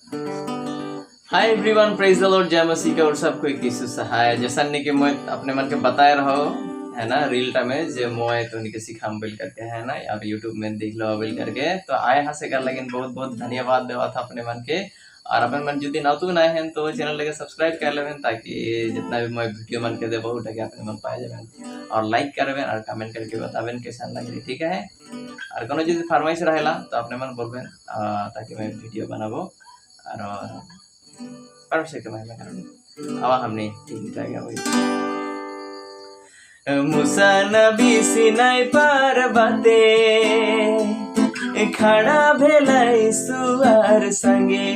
Hi everyone, praise the Lord, जय मसीह के और सबको एक यीशु सहाय। जैसा कि मैं अपने मन के बताए रहो है ना रील टाइम में जे मोए तो उनके सिखाम बिल करके है ना और यूट्यूब में देख लो बिल करके तो आए हाँ से कर लेकिन बहुत बहुत धन्यवाद देवा था अपने मन के। और अपन मन जो दिन नतू नए हैं तो चैनल लेके सब्सक्राइब कर लेवें ताकि जितना भी मैं वीडियो मन के दे बहुत अपने मन पाए जाए और लाइक करवें और कमेंट करके बतावें कैसा लगे, ठीक है। और कोनो जो फरमाइश रहेला तो अपने मन बोलवें ताकि मैं वीडियो बनाबो और परमेश्वर के महिमा करें। अब हमने ठीक जाएगा वही मूसा नबी सिनाई पार बाते खड़ा भेलाई सुअर संगे।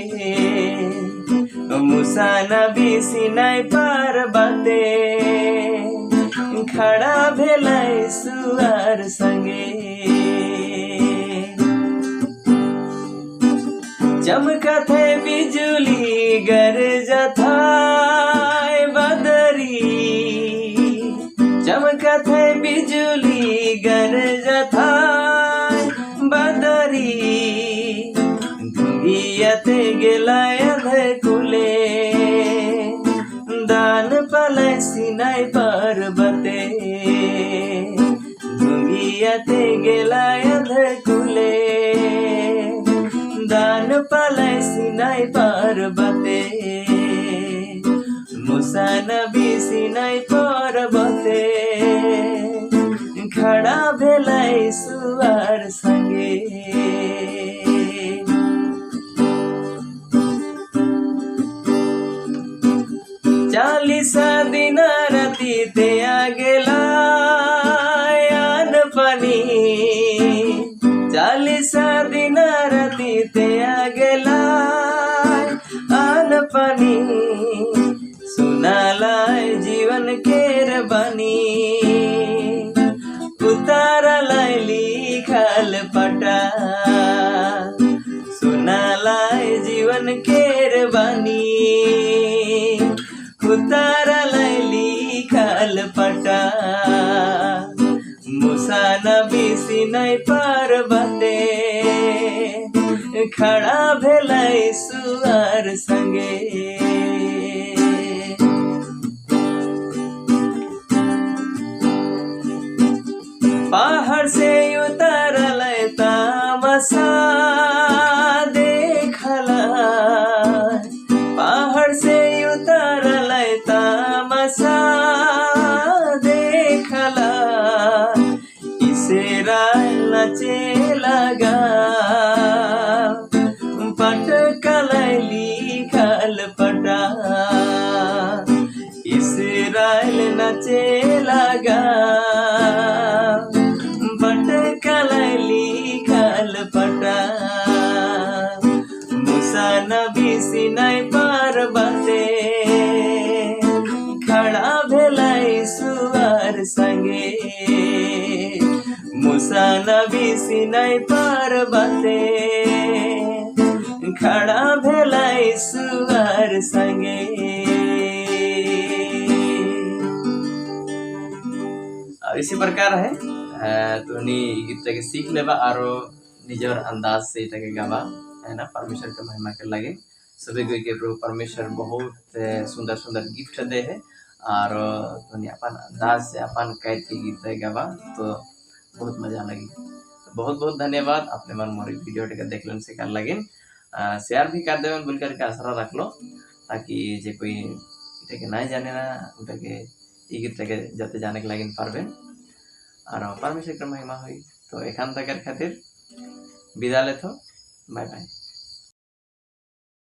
मूसा नबी सिनाई पार बाते खड़ा भेलाई सुअर संगे। चमकत है बिजुली गरजत है बदरी, चमकत है बिजुली गरजत है बदरी। धुगियते गेलायध कुले दान पलै सिनाई पर्वते। धुगियते गेलायध कुले दान पलै सिनाई पर्वते। मूसा नबी सिनाई पर्वते खड़ा भेलै सुअर संगे। चालीस दिन राति तेया गेला पानी। 40 दिन राति तेया गेला आन पानी। सुनालाई जीवन केर बानी उतारलाई लिखल पटा। सुनालाई जीवन केर बानी उतारलाई लिखल पटा। मूसा नबी सिनाई पर्वते खड़ा भेलै सुअर संगे। पहाड़ से उतरलै तामसा देखला। पहाड़ से उतरलै तामसा देखला। इसराइल नचे लगा पटकलै लिखल पटा। इसराइल नचे लगा पटकलै लिखल पटा। मूसा नबी सिनाई पर्वते खड़ा भेलै सुअर संगे। मूसा नबी सिनाई पर्वते खड़ा भेलै सुअर संगे। और इसी प्रकार है तो गीत के सीख लेबा और निजर अंदाज से गावा है ना परमेश्वर के महिमा के लगे। सभी के प्रभु परमेश्वर बहुत सुंदर सुंदर गिफ्ट दे है और अपन अंदाज से अपन कैद के गीत गावा तो बहुत मजा लगी। बहुत बहुत धन्यवाद अपने मन मोरी वीडियो के देख लेन से कर लगे शेयर भी कर देवें बोल करके आशा रख लो ताकि जे कोई इटे नहीं जाने ना उठे गीत जाते जाने के लगे पारबें और परमेश्वर के महिमा हुई। तो एखान तक खातिर विदा लेथो, बाय बाय।